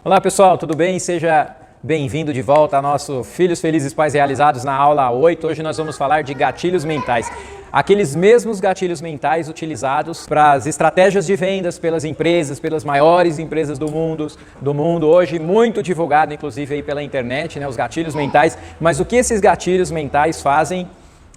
Olá pessoal, tudo bem? Seja bem-vindo de volta ao nosso Filhos Felizes Pais Realizados na aula 8. Hoje nós vamos falar de gatilhos mentais. Aqueles mesmos gatilhos mentais utilizados para as estratégias de vendas pelas empresas, pelas maiores empresas do mundo, hoje muito divulgado inclusive aí pela internet, né, os gatilhos mentais. Mas o que esses gatilhos mentais fazem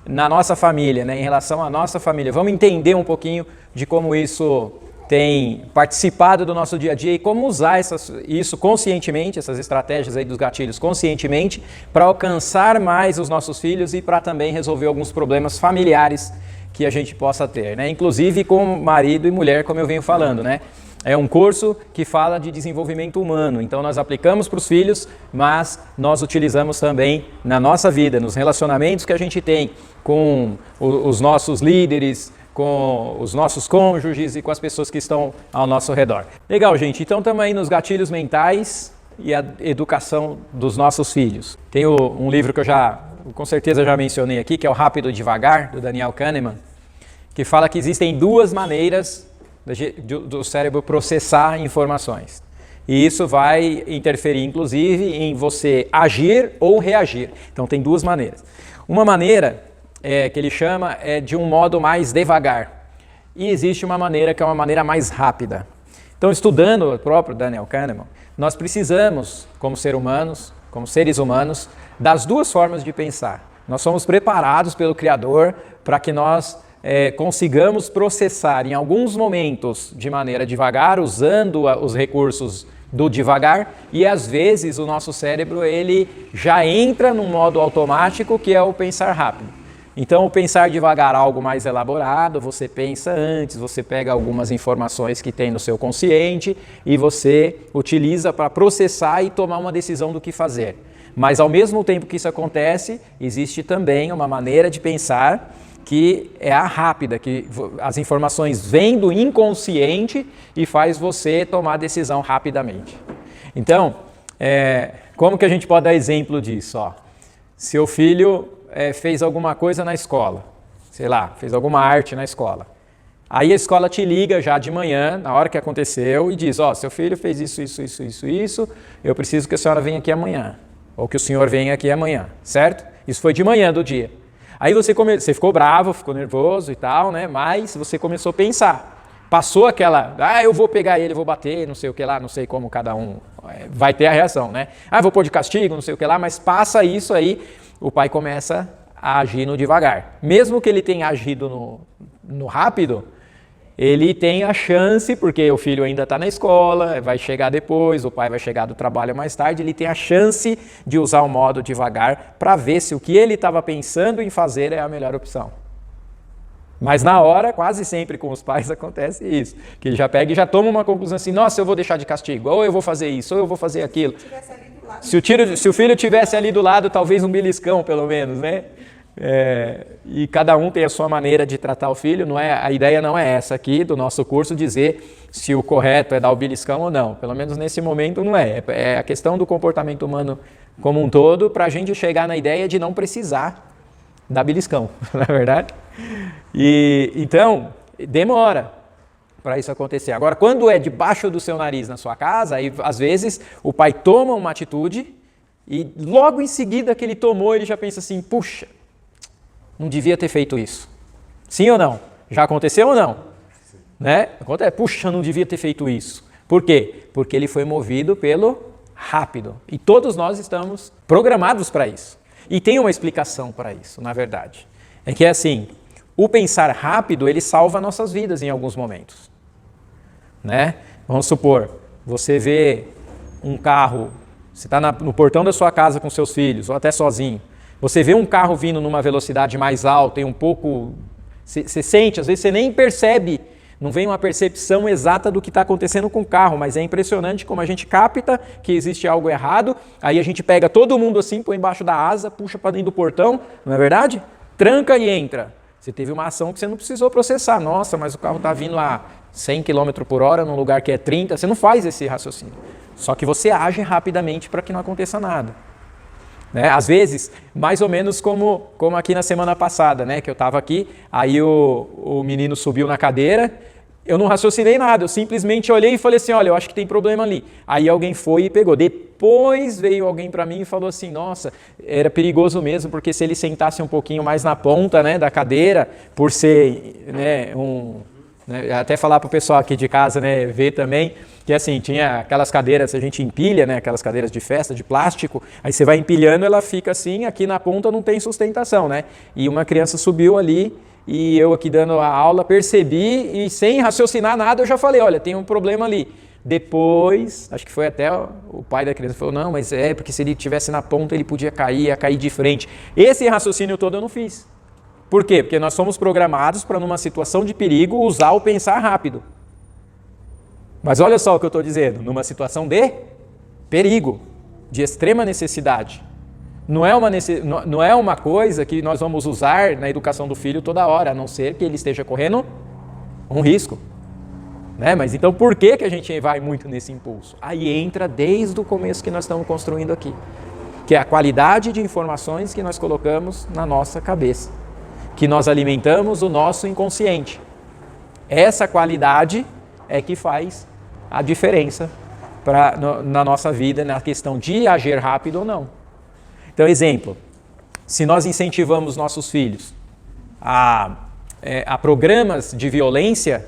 na nossa família, né, em relação à nossa família? Vamos entender um pouquinho de como isso tem participado do nosso dia a dia e como usar isso conscientemente, essas estratégias aí dos gatilhos conscientemente, para alcançar mais os nossos filhos e para também resolver alguns problemas familiares que a gente possa ter, né? Inclusive com marido e mulher, como eu venho falando, né? É um curso que fala de desenvolvimento humano, então nós aplicamos para os filhos, mas nós utilizamos também na nossa vida, nos relacionamentos que a gente tem com os nossos líderes, com os nossos cônjuges e com as pessoas que estão ao nosso redor. Legal, gente, então estamos aí nos gatilhos mentais e a educação dos nossos filhos. Tem um livro que eu com certeza já mencionei aqui, que é o Rápido e Devagar, do Daniel Kahneman, que fala que existem duas maneiras do cérebro processar informações. E isso vai interferir, inclusive, em você agir ou reagir. Então tem duas maneiras. Uma maneira que ele chama de um modo mais devagar. E existe uma maneira que é uma maneira mais rápida. Então, estudando o próprio Daniel Kahneman, nós precisamos, como seres humanos, das duas formas de pensar. Nós somos preparados pelo Criador para que nós consigamos processar em alguns momentos de maneira devagar, usando os recursos do devagar, e às vezes o nosso cérebro ele já entra num modo automático que é o pensar rápido. Então, o pensar devagar, algo mais elaborado, você pensa antes, você pega algumas informações que tem no seu consciente e você utiliza para processar e tomar uma decisão do que fazer. Mas ao mesmo tempo que isso acontece, existe também uma maneira de pensar que é a rápida, que as informações vêm do inconsciente e faz você tomar a decisão rapidamente. Então, como que a gente pode dar exemplo disso? Seu filho fez alguma coisa na escola, sei lá, fez alguma arte na escola. Aí a escola te liga já de manhã, na hora que aconteceu, e diz, seu filho fez isso, eu preciso que a senhora venha aqui amanhã, ou que o senhor venha aqui amanhã, certo? Isso foi de manhã do dia. Aí você ficou bravo, ficou nervoso e tal, né? Mas você começou a pensar. Passou aquela, eu vou pegar ele, vou bater, não sei o que lá, não sei como cada um vai ter a reação, né? Vou pôr de castigo, não sei o que lá, mas passa isso aí, o pai começa a agir no devagar. Mesmo que ele tenha agido no rápido, ele tem a chance, porque o filho ainda está na escola, vai chegar depois, o pai vai chegar do trabalho mais tarde, ele tem a chance de usar o modo devagar para ver se o que ele estava pensando em fazer é a melhor opção. Mas na hora, quase sempre com os pais acontece isso, que ele já pega e já toma uma conclusão assim, nossa, eu vou deixar de castigo, ou eu vou fazer isso, ou eu vou fazer aquilo. Se o filho tivesse ali do lado, talvez um beliscão pelo menos, né? E cada um tem a sua maneira de tratar o filho, a ideia não é essa aqui do nosso curso, dizer se o correto é dar o beliscão ou não, pelo menos nesse momento não é a questão do comportamento humano como um todo, para a gente chegar na ideia de não precisar dar beliscão, não é verdade? E então, demora para isso acontecer. Agora, quando é debaixo do seu nariz na sua casa, aí às vezes o pai toma uma atitude e logo em seguida que ele tomou, ele já pensa assim, puxa, não devia ter feito isso. Sim ou não? Já aconteceu ou não? Né? Acontece, puxa, não devia ter feito isso. Por quê? Porque ele foi movido pelo rápido. E todos nós estamos programados para isso. E tem uma explicação para isso, na verdade. É que é assim, o pensar rápido, ele salva nossas vidas em alguns momentos. Né? Vamos supor, você vê um carro, você está no portão da sua casa com seus filhos, ou até sozinho, você vê um carro vindo numa velocidade mais alta e um pouco, você sente, às vezes você nem percebe, não vem uma percepção exata do que está acontecendo com o carro, mas é impressionante como a gente capta que existe algo errado, aí a gente pega todo mundo assim, põe embaixo da asa, puxa para dentro do portão, não é verdade? Tranca e entra. Você teve uma ação que você não precisou processar. Nossa, mas o carro está vindo a 100 km por hora num lugar que é 30. Você não faz esse raciocínio. Só que você age rapidamente para que não aconteça nada. Né? Às vezes, mais ou menos como aqui na semana passada, né? Que eu estava aqui, aí o menino subiu na cadeira, Eu não raciocinei nada, eu simplesmente olhei e falei assim, olha, eu acho que tem problema ali. Aí alguém foi e pegou. Depois veio alguém para mim e falou assim, nossa, era perigoso mesmo, porque se ele sentasse um pouquinho mais na ponta, né, da cadeira, por ser, né, até falar para o pessoal aqui de casa, né, ver também, que assim, tinha aquelas cadeiras, a gente empilha, né, aquelas cadeiras de festa, de plástico, aí você vai empilhando, ela fica assim, aqui na ponta não tem sustentação, né, e uma criança subiu ali, e eu aqui dando a aula, percebi, e sem raciocinar nada, eu já falei, olha, tem um problema ali. Depois, acho que foi até o pai da criança, falou, não, mas porque se ele estivesse na ponta, ele podia cair, ia cair de frente. Esse raciocínio todo eu não fiz. Por quê? Porque nós somos programados para, numa situação de perigo, usar o pensar rápido. Mas olha só o que eu estou dizendo, numa situação de perigo, de extrema necessidade. Não é uma coisa que nós vamos usar na educação do filho toda hora, a não ser que ele esteja correndo um risco. Né? Mas então por que a gente vai muito nesse impulso? Aí entra desde o começo que nós estamos construindo aqui, que é a qualidade de informações que nós colocamos na nossa cabeça, que nós alimentamos o nosso inconsciente. Essa qualidade é que faz a diferença na nossa vida, na questão de agir rápido ou não. Então, exemplo, se nós incentivamos nossos filhos a programas de violência,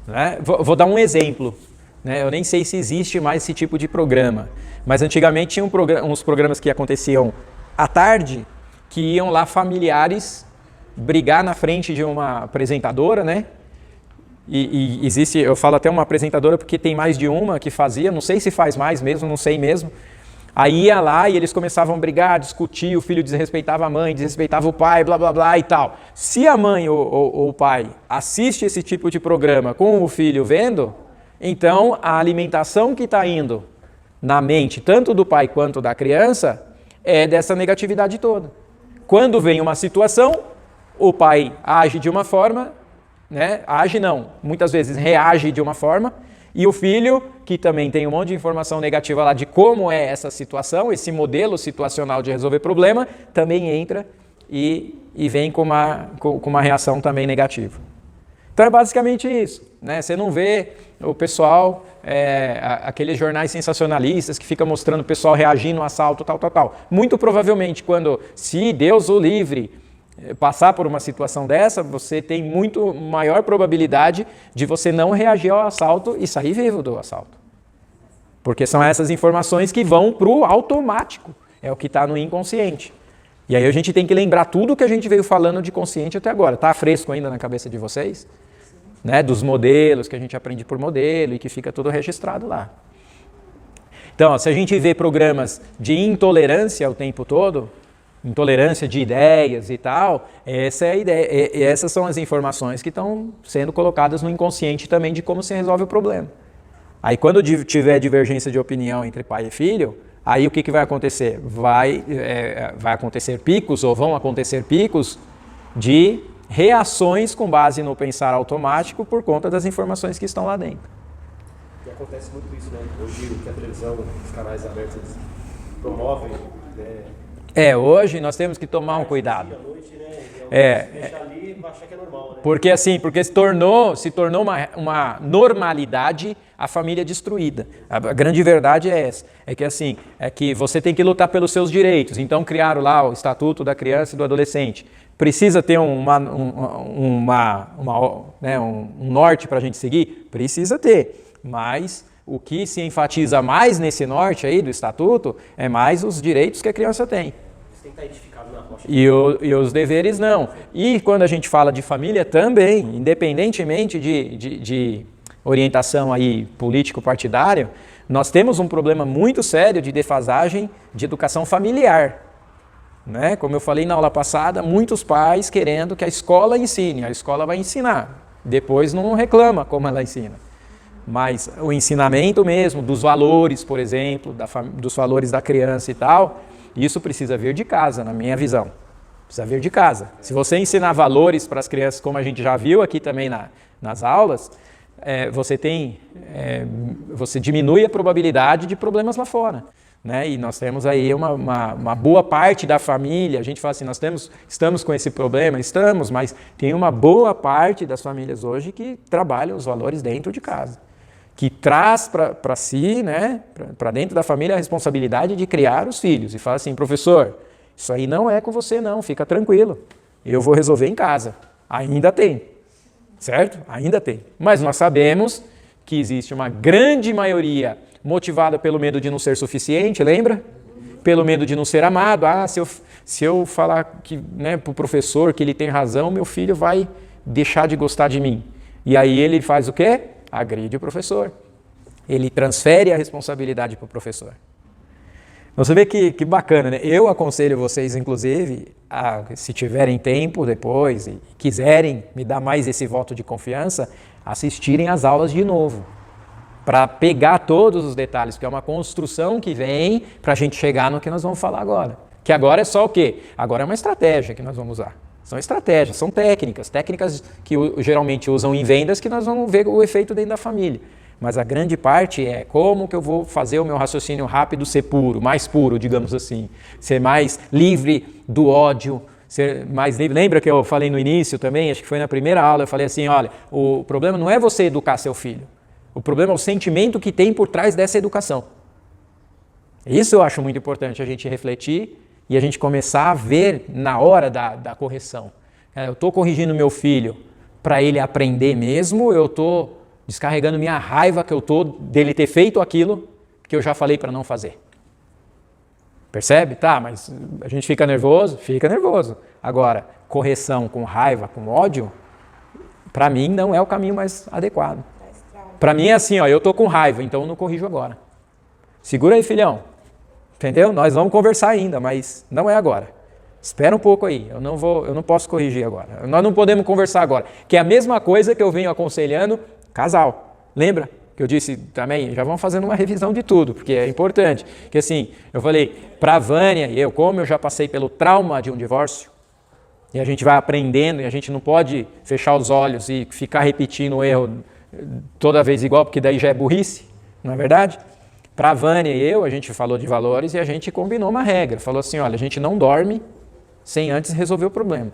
né? Vou dar um exemplo, né? Eu nem sei se existe mais esse tipo de programa, mas antigamente tinha uns programas que aconteciam à tarde, que iam lá familiares brigar na frente de uma apresentadora, né? E existe, eu falo até uma apresentadora porque tem mais de uma que fazia, não sei se faz mais mesmo, não sei mesmo. Aí ia lá e eles começavam a brigar, discutir, o filho desrespeitava a mãe, desrespeitava o pai, blá blá blá e tal. Se a mãe ou o pai assiste esse tipo de programa com o filho vendo, então a alimentação que está indo na mente, tanto do pai quanto da criança, é dessa negatividade toda. Quando vem uma situação, o pai age de uma forma, né? Age não, muitas vezes reage de uma forma, e o filho, que também tem um monte de informação negativa lá de como é essa situação, esse modelo situacional de resolver problema, também entra e vem com uma reação também negativa. Então é basicamente isso, né? Você não vê o pessoal, aqueles jornais sensacionalistas que ficam mostrando o pessoal reagindo ao assalto, tal. Muito provavelmente, se Deus o livre, passar por uma situação dessa, você tem muito maior probabilidade de você não reagir ao assalto e sair vivo do assalto. Porque são essas informações que vão para o automático, é o que está no inconsciente. E aí a gente tem que lembrar tudo que a gente veio falando de consciente até agora. Está fresco ainda na cabeça de vocês? Né? Dos modelos que a gente aprende por modelo e que fica tudo registrado lá. Então, se a gente vê programas de intolerância o tempo todo, intolerância de ideias e tal, essa é a ideia, essas são as informações que estão sendo colocadas no inconsciente também de como se resolve o problema. Aí quando tiver divergência de opinião entre pai e filho, aí o que vai acontecer? Vai acontecer picos, ou vão acontecer picos de reações com base no pensar automático por conta das informações que estão lá dentro. E acontece muito isso, né? Hoje que a televisão, os canais abertos, eles promovem, né? Hoje nós temos que tomar um cuidado. Porque se tornou uma normalidade a família destruída. A grande verdade é essa, é que você tem que lutar pelos seus direitos. Então criaram lá o Estatuto da Criança e do Adolescente. Precisa ter um norte para a gente seguir? Precisa ter, mas o que se enfatiza mais nesse norte aí do Estatuto é mais os direitos que a criança tem. Isso tem que estar edificado na rocha. E os deveres não. E quando a gente fala de família também, independentemente de orientação aí político-partidária, nós temos um problema muito sério de defasagem de educação familiar. Né? Como eu falei na aula passada, muitos pais querendo que a escola ensine, a escola vai ensinar, depois não reclama como ela ensina. Mas o ensinamento mesmo, dos valores, por exemplo, dos valores da criança e tal, isso precisa vir de casa, na minha visão. Precisa vir de casa. Se você ensinar valores para as crianças, como a gente já viu aqui também nas aulas, você diminui a probabilidade de problemas lá fora. né? E nós temos aí uma boa parte da família, a gente fala assim, estamos com esse problema, mas tem uma boa parte das famílias hoje que trabalham os valores dentro de casa, que traz para si, né, para dentro da família a responsabilidade de criar os filhos, e fala assim, professor, isso aí não é com você não, fica tranquilo, eu vou resolver em casa. Ainda tem, certo? Ainda tem. Mas nós sabemos que existe uma grande maioria motivada pelo medo de não ser suficiente, lembra? Pelo medo de não ser amado. Se eu falar que, né, para o professor que ele tem razão, meu filho vai deixar de gostar de mim. E aí ele faz o quê? Agride o professor. Ele transfere a responsabilidade para o professor. Você vê que bacana, né? Eu aconselho vocês, inclusive, se tiverem tempo depois e quiserem me dar mais esse voto de confiança, assistirem às aulas de novo, para pegar todos os detalhes, porque é uma construção que vem para a gente chegar no que nós vamos falar agora. Que agora é só o quê? Agora é uma estratégia que nós vamos usar. São estratégias, são técnicas que geralmente usam em vendas, que nós vamos ver o efeito dentro da família. Mas a grande parte é como que eu vou fazer o meu raciocínio rápido ser puro, mais puro, digamos assim. Ser mais livre do ódio, ser mais livre. Lembra que eu falei no início também, acho que foi na primeira aula, eu falei assim, olha, o problema não é você educar seu filho. O problema é o sentimento que tem por trás dessa educação. Isso eu acho muito importante a gente refletir e a gente começar a ver na hora da correção. Eu estou corrigindo meu filho para ele aprender mesmo, eu estou descarregando minha raiva que eu estou dele ter feito aquilo que eu já falei para não fazer. Percebe? Tá, mas a gente fica nervoso? Fica nervoso. Agora, correção com raiva, com ódio, para mim não é o caminho mais adequado. Para mim é assim, ó, eu estou com raiva, então eu não corrijo agora. Segura aí, filhão. Entendeu? Nós vamos conversar ainda, mas não é agora. Espera um pouco aí, eu não posso corrigir agora. Nós não podemos conversar agora. Que é a mesma coisa que eu venho aconselhando casal. Lembra que eu disse também, já vamos fazendo uma revisão de tudo, porque é importante. Que assim, eu falei, para a Vânia e eu, como eu já passei pelo trauma de um divórcio, e a gente vai aprendendo, e a gente não pode fechar os olhos e ficar repetindo o erro toda vez igual, porque daí já é burrice, não é verdade? Para a Vânia e eu, a gente falou de valores e a gente combinou uma regra. Falou assim, olha, a gente não dorme sem antes resolver o problema.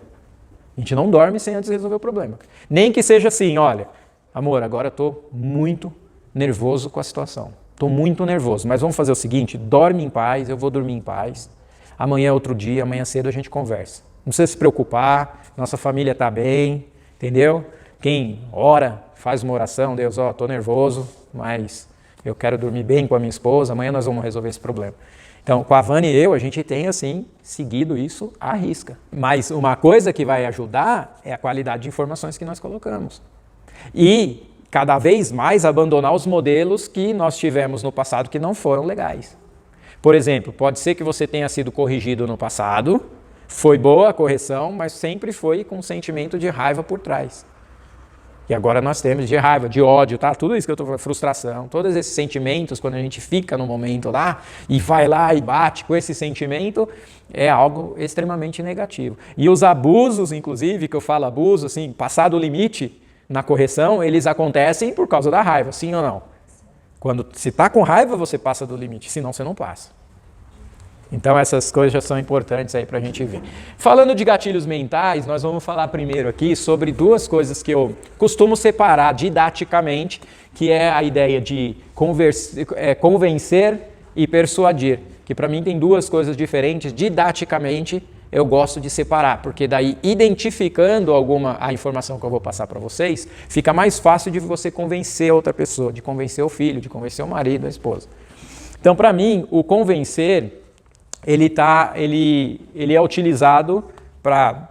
A gente não dorme sem antes resolver o problema. Nem que seja assim, olha, amor, agora eu estou muito nervoso com a situação. Estou muito nervoso, mas vamos fazer o seguinte, dorme em paz, eu vou dormir em paz. Amanhã é outro dia, amanhã cedo a gente conversa. Não precisa se preocupar, nossa família está bem, entendeu? Quem ora, faz uma oração, Deus, estou nervoso, mas eu quero dormir bem com a minha esposa, amanhã nós vamos resolver esse problema. Então, com a Vânia e eu, a gente tem, assim, seguido isso à risca. Mas uma coisa que vai ajudar é a qualidade de informações que nós colocamos. E, cada vez mais, abandonar os modelos que nós tivemos no passado que não foram legais. Por exemplo, pode ser que você tenha sido corrigido no passado, foi boa a correção, mas sempre foi com um sentimento de raiva por trás. E agora nós temos de raiva, de ódio, tá? Tudo isso que eu estou falando, frustração, todos esses sentimentos, quando a gente fica no momento lá e vai lá e bate com esse sentimento, é algo extremamente negativo. E os abusos, inclusive, que eu falo abuso, assim, passar do limite na correção, eles acontecem por causa da raiva, sim ou não? Quando se está com raiva, você passa do limite, senão você não passa. Então essas coisas já são importantes aí para a gente ver. Falando de gatilhos mentais, nós vamos falar primeiro aqui sobre duas coisas que eu costumo separar didaticamente, que é a ideia de convencer e persuadir, que para mim tem duas coisas diferentes, didaticamente eu gosto de separar, porque daí identificando a informação que eu vou passar para vocês, fica mais fácil de você convencer outra pessoa, de convencer o filho, de convencer o marido, a esposa. Então para mim, o convencer ele é utilizado para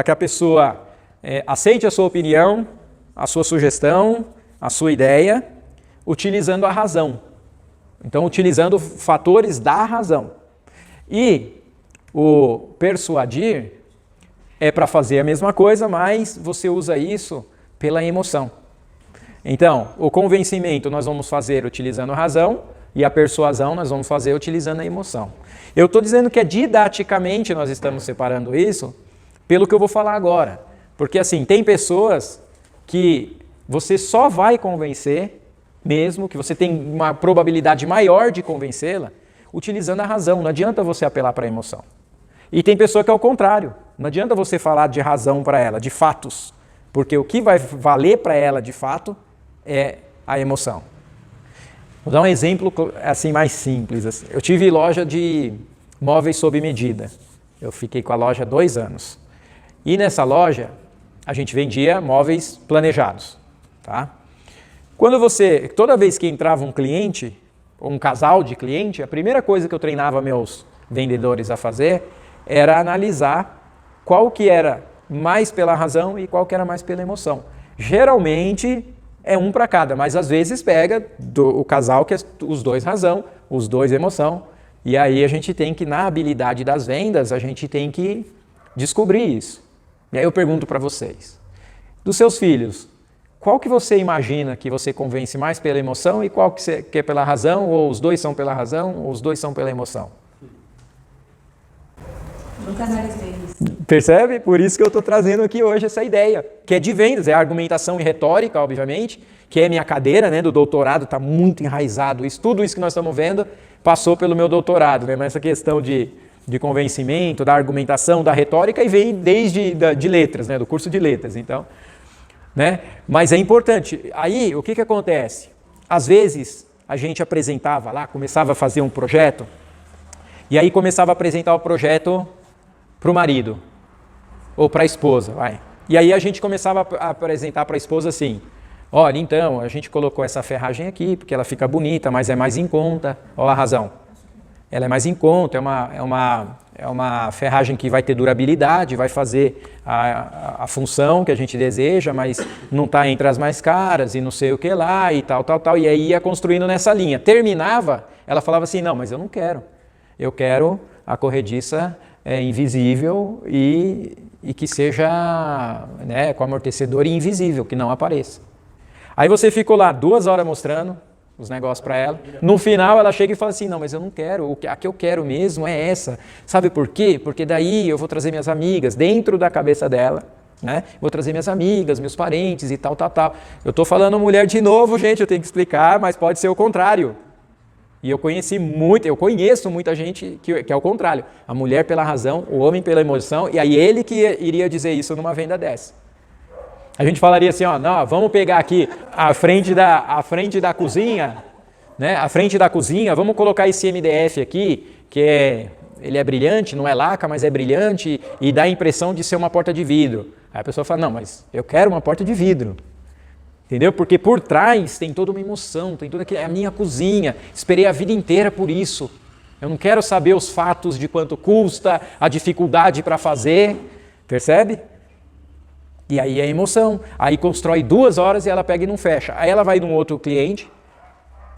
que a pessoa aceite a sua opinião, a sua sugestão, a sua ideia, utilizando a razão. Então, utilizando fatores da razão. E o persuadir é para fazer a mesma coisa, mas você usa isso pela emoção. Então, o convencimento nós vamos fazer utilizando a razão, e a persuasão nós vamos fazer utilizando a emoção. Eu estou dizendo que didaticamente nós estamos separando isso pelo que eu vou falar agora. Porque assim, tem pessoas que você só vai convencer mesmo, que você tem uma probabilidade maior de convencê-la, utilizando a razão. Não adianta você apelar para a emoção. E tem pessoa que é o contrário. Não adianta você falar de razão para ela, de fatos. Porque o que vai valer para ela, de fato, é a emoção. Vou dar um exemplo assim mais simples. Assim. Eu tive loja de móveis sob medida. Eu fiquei com a loja 2 anos. E nessa loja, a gente vendia móveis planejados. Tá? Toda vez que entrava um cliente, ou um casal de cliente, a primeira coisa que eu treinava meus vendedores a fazer era analisar qual que era mais pela razão e qual que era mais pela emoção. Geralmente é um para cada, mas às vezes pega o casal que é os dois razão, os dois emoção, e aí a gente tem que, na habilidade das vendas, a gente tem que descobrir isso. E aí eu pergunto para vocês, dos seus filhos, qual que você imagina que você convence mais pela emoção e qual que é pela razão, ou os dois são pela razão, ou os dois são pela emoção? Nunca analisei isso. Percebe? Por isso que eu estou trazendo aqui hoje essa ideia, que é de vendas, é argumentação e retórica, obviamente, que é minha cadeira, né, do doutorado, está muito enraizado. Tudo isso que nós estamos vendo passou pelo meu doutorado, né, mas essa questão de convencimento, da argumentação, da retórica, e vem desde de letras, né, do curso de letras, então... Né? Mas é importante. Aí, o que acontece? Às vezes, a gente apresentava lá, começava a fazer um projeto, e aí começava a apresentar o projeto para o marido, ou para a esposa. Vai. E aí a gente começava a apresentar para a esposa assim, olha, então, a gente colocou essa ferragem aqui, porque ela fica bonita, mas é mais em conta. Olha a razão. Ela é mais em conta, é uma ferragem que vai ter durabilidade, vai fazer a função que a gente deseja, mas não está entre as mais caras e não sei o que lá e tal. E aí ia construindo nessa linha. Terminava, ela falava assim, não, mas eu não quero. Eu quero a corrediça invisível e que seja, né, com amortecedor e invisível, que não apareça. Aí você ficou lá 2 horas mostrando os negócios para ela. No final ela chega e fala assim, não, mas eu não quero, a que eu quero mesmo é essa. Sabe por quê? Porque daí eu vou trazer minhas amigas dentro da cabeça dela, né? Vou trazer minhas amigas, meus parentes e tal. Eu estou falando mulher de novo, gente, eu tenho que explicar, mas pode ser o contrário. E eu conheço muita gente que é o contrário. A mulher pela razão, o homem pela emoção, e aí ele que iria dizer isso numa venda dessa. A gente falaria assim, ó, não, vamos pegar aqui a frente da cozinha, né? A frente da cozinha, vamos colocar esse MDF aqui, ele é brilhante, não é laca, mas é brilhante e dá a impressão de ser uma porta de vidro. Aí a pessoa fala, não, mas eu quero uma porta de vidro. Entendeu? Porque por trás tem toda uma emoção, tem toda aquela, é a minha cozinha, esperei a vida inteira por isso. Eu não quero saber os fatos de quanto custa, a dificuldade para fazer, percebe? E aí é emoção. Aí constrói 2 horas e ela pega e não fecha. Aí ela vai num outro cliente,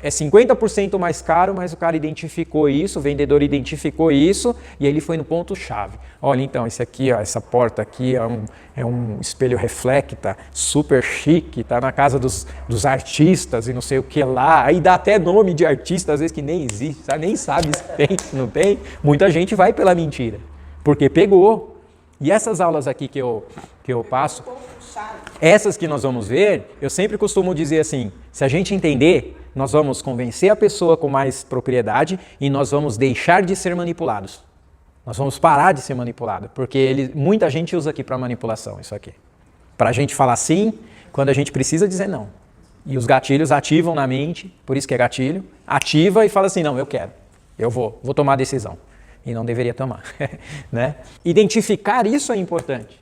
é 50% mais caro, mas o cara identificou isso, o vendedor identificou isso, e aí ele foi no ponto-chave. Olha, então, esse aqui, ó, essa porta aqui é um espelho reflecta, super chique, tá na casa dos artistas e não sei o que lá. Aí dá até nome de artista, às vezes que nem existe, sabe? Nem sabe se tem, se não tem. Muita gente vai pela mentira, porque pegou. E essas aulas aqui que eu passo, essas que nós vamos ver, eu sempre costumo dizer assim, se a gente entender, nós vamos convencer a pessoa com mais propriedade e nós vamos deixar de ser manipulados. Nós vamos parar de ser manipulado, porque muita gente usa aqui para manipulação isso aqui. Para a gente falar sim, quando a gente precisa dizer não. E os gatilhos ativam na mente, por isso que é gatilho, ativa e fala assim, não, eu quero, eu vou tomar a decisão. E não deveria tomar, né? Identificar isso é importante.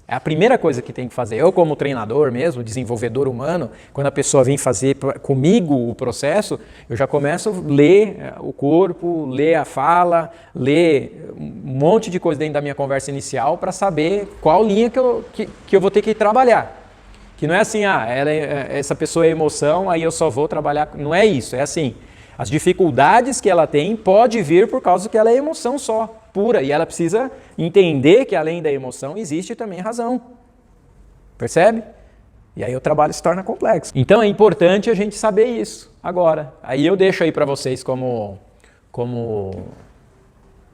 É a primeira coisa que tem que fazer. Eu, como treinador mesmo, desenvolvedor humano, quando a pessoa vem fazer comigo o processo, eu já começo a ler o corpo, ler a fala, ler um monte de coisa dentro da minha conversa inicial para saber qual linha que eu vou ter que trabalhar. Que não é assim, essa pessoa é emoção, aí eu só vou trabalhar. Não é isso, é assim. As dificuldades que ela tem pode vir por causa que ela é emoção só, pura. E ela precisa entender que além da emoção existe também razão. Percebe? E aí o trabalho se torna complexo. Então é importante a gente saber isso agora. Aí eu deixo aí para vocês como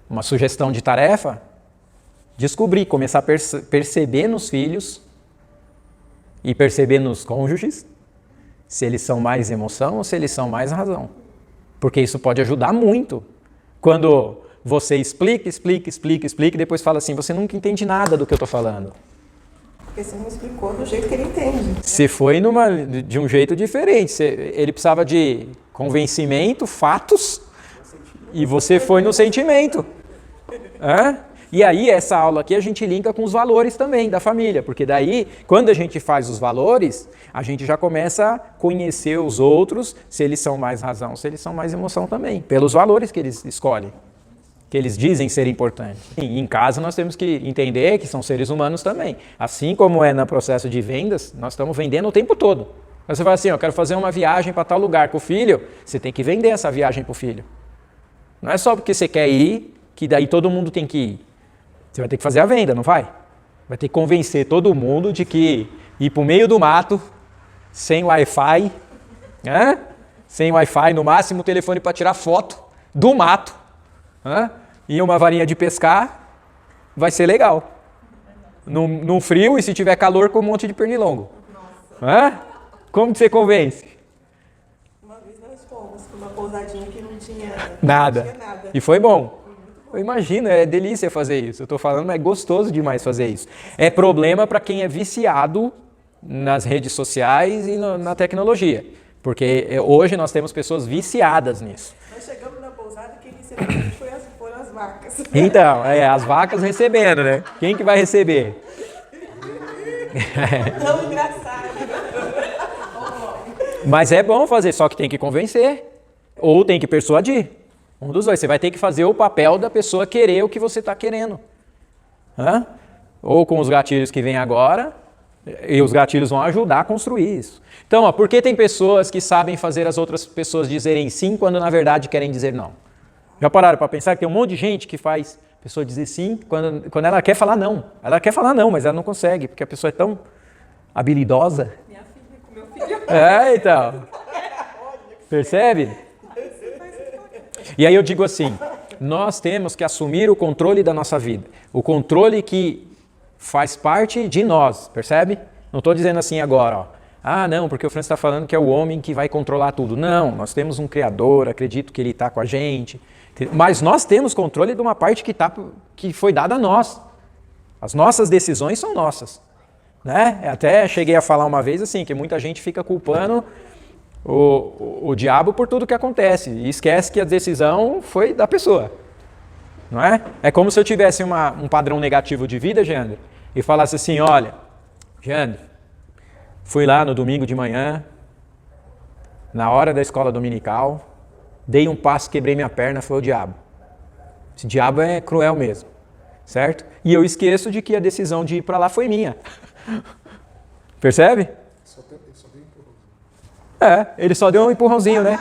uma sugestão de tarefa, descobrir, começar a perceber nos filhos e perceber nos cônjuges Se eles são mais emoção ou se eles são mais razão. Porque isso pode ajudar muito. Quando você explica e depois fala assim, você nunca entende nada do que eu estou falando. Porque você não explicou do jeito que ele entende. Você foi de um jeito diferente. Ele precisava de convencimento, fatos, e você foi no sentimento. E aí, essa aula aqui, a gente linka com os valores também da família, porque daí, quando a gente faz os valores, a gente já começa a conhecer os outros, se eles são mais razão, se eles são mais emoção também, pelos valores que eles escolhem, que eles dizem ser importantes. E em casa, nós temos que entender que são seres humanos também. Assim como é no processo de vendas, nós estamos vendendo o tempo todo. Você fala assim, eu quero fazer uma viagem para tal lugar com o filho, você tem que vender essa viagem para o filho. Não é só porque você quer ir, que daí todo mundo tem que ir. Você vai ter que fazer a venda, não vai? Vai ter que convencer todo mundo de que ir para o meio do mato, sem Wi-Fi, sem Wi-Fi, no máximo o telefone para tirar foto do mato, e uma varinha de pescar, vai ser legal. No frio e se tiver calor com um monte de pernilongo. Como que você convence? Uma vez nós fomos para uma pousadinha que não tinha Nada. E foi bom. Eu imagino, é delícia fazer isso. Eu estou falando, mas é gostoso demais fazer isso. É problema para quem é viciado nas redes sociais e na tecnologia. Porque hoje nós temos pessoas viciadas nisso. Nós chegamos na pousada e quem recebeu a gente foram as vacas. Então, as vacas recebendo, né? Quem que vai receber? Tão engraçado. Mas é bom fazer, só que tem que convencer. Ou tem que persuadir. Um dos dois. Você vai ter que fazer o papel da pessoa querer o que você está querendo. Ou com os gatilhos que vem agora, e os gatilhos vão ajudar a construir isso. Então, por que tem pessoas que sabem fazer as outras pessoas dizerem sim quando na verdade querem dizer não? Já pararam para pensar que tem um monte de gente que faz a pessoa dizer sim quando ela quer falar não. Ela quer falar não, mas ela não consegue, porque a pessoa é tão habilidosa. Minha filha com meu filho. Então. Percebe? E aí eu digo assim, nós temos que assumir o controle da nossa vida. O controle que faz parte de nós, percebe? Não estou dizendo assim agora, não, porque o Francis está falando que é o homem que vai controlar tudo. Não, nós temos um Criador, acredito que Ele está com a gente. Mas nós temos controle de uma parte que foi dada a nós. As nossas decisões são nossas. Né? Até cheguei a falar uma vez assim, que muita gente fica culpando o diabo por tudo que acontece e esquece que a decisão foi da pessoa, não é? É como se eu tivesse um padrão negativo de vida, Geandre, e falasse assim, olha, Geandre, fui lá no domingo de manhã, na hora da escola dominical, dei um passo, quebrei minha perna, foi o diabo. Esse diabo é cruel mesmo, certo? E eu esqueço de que a decisão de ir para lá foi minha. Percebe? Ele só deu um empurrãozinho, né?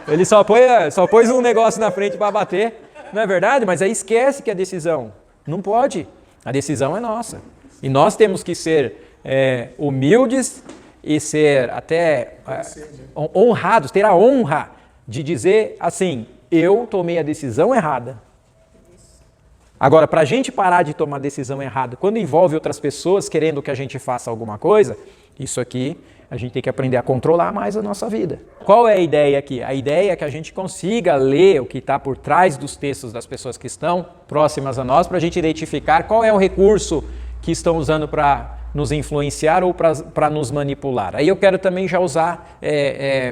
Ele só pôs um negócio na frente para bater. Não é verdade? Mas aí esquece que a decisão não pode. A decisão é nossa. E nós temos que ser humildes e ser até honrados, ter a honra de dizer assim, eu tomei a decisão errada. Agora, para a gente parar de tomar decisão errada, quando envolve outras pessoas querendo que a gente faça alguma coisa, isso aqui, a gente tem que aprender a controlar mais a nossa vida. Qual é a ideia aqui? A ideia é que a gente consiga ler o que está por trás dos textos das pessoas que estão próximas a nós, para a gente identificar qual é o recurso que estão usando para nos influenciar ou para nos manipular. Aí eu quero também já usar,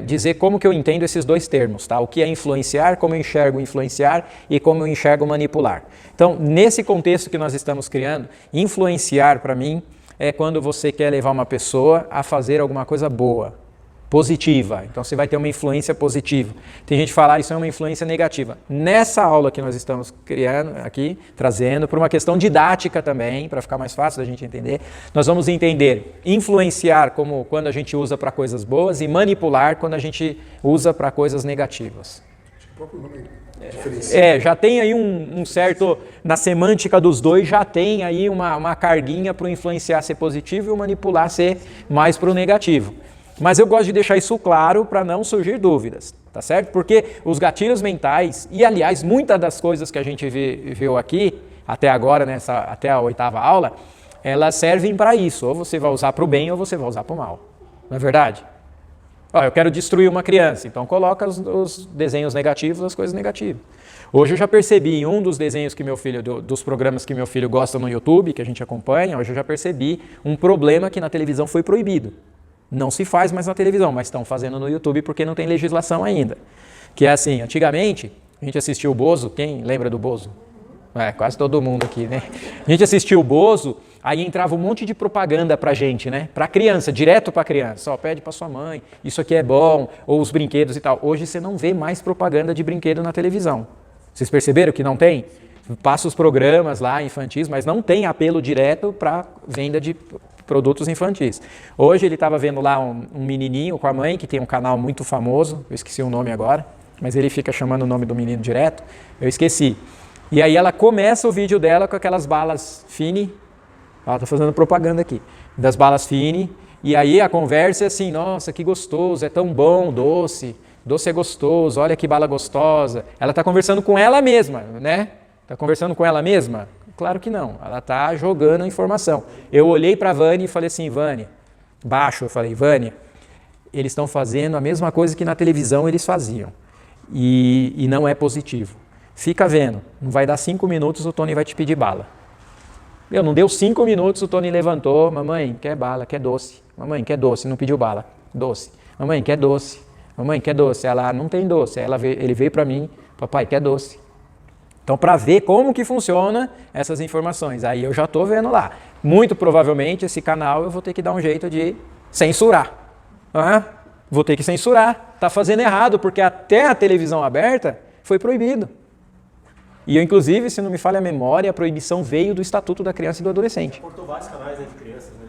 dizer como que eu entendo esses dois termos, tá? O que é influenciar, como eu enxergo influenciar e como eu enxergo manipular. Então, nesse contexto que nós estamos criando, influenciar para mim é quando você quer levar uma pessoa a fazer alguma coisa boa, positiva. Então você vai ter uma influência positiva. Tem gente que fala, isso é uma influência negativa. Nessa aula que nós estamos criando aqui, trazendo, por uma questão didática também, para ficar mais fácil da gente entender, nós vamos entender influenciar como quando a gente usa para coisas boas e manipular quando a gente usa para coisas negativas. Já tem aí um certo, na semântica dos dois, já tem aí uma carguinha para o influenciar ser positivo e o manipular ser mais para o negativo. Mas eu gosto de deixar isso claro para não surgir dúvidas, tá certo? Porque os gatilhos mentais, e aliás, muitas das coisas que a gente viu aqui, até agora, até a 8ª aula, elas servem para isso. Ou você vai usar para o bem ou você vai usar para o mal. Não é verdade? Ó, eu quero destruir uma criança, então coloca os desenhos negativos, as coisas negativas. Hoje eu já percebi em um dos desenhos que meu filho, dos programas que meu filho gosta no YouTube, que a gente acompanha, hoje eu já percebi um problema que na televisão foi proibido. Não se faz mais na televisão, mas estão fazendo no YouTube porque não tem legislação ainda. Que é assim, antigamente, a gente assistiu o Bozo, quem lembra do Bozo? Quase todo mundo aqui, né? A gente assistiu o Bozo, aí entrava um monte de propaganda pra gente, né? Pra criança, direto pra criança. Ó, pede pra sua mãe, isso aqui é bom, ou os brinquedos e tal. Hoje você não vê mais propaganda de brinquedo na televisão. Vocês perceberam que não tem? Passa os programas lá infantis, mas não tem apelo direto para venda de produtos infantis. Hoje ele estava vendo lá um menininho com a mãe, que tem um canal muito famoso, eu esqueci o nome agora, mas ele fica chamando o nome do menino direto, eu esqueci. E aí ela começa o vídeo dela com aquelas balas Fini, ela está fazendo propaganda aqui, das balas Fini, e aí a conversa é assim, nossa, que gostoso, é tão bom, doce é gostoso, olha que bala gostosa. Ela está conversando com ela mesma, né? Está conversando com ela mesma? Claro que não, ela está jogando a informação. Eu olhei para a Vânia e falei assim, Vânia, baixo, eu falei, Vânia, eles estão fazendo a mesma coisa que na televisão eles faziam. E não é positivo. Fica vendo, não vai dar 5 minutos, o Tony vai te pedir bala. Não deu 5 minutos, o Tony levantou, mamãe, quer bala, quer doce. Mamãe, quer doce, não pediu bala, doce. Mamãe, quer doce. Mamãe, quer doce? Ela, não tem doce. Ele veio para mim, papai, quer doce. Então, para ver como que funciona essas informações, aí eu já estou vendo lá. Muito provavelmente esse canal eu vou ter que dar um jeito de censurar. Vou ter que censurar. Está fazendo errado, porque até a televisão aberta foi proibido. E eu, inclusive, se não me falha a memória, a proibição veio do Estatuto da Criança e do Adolescente. Cortou vários canais de crianças, né?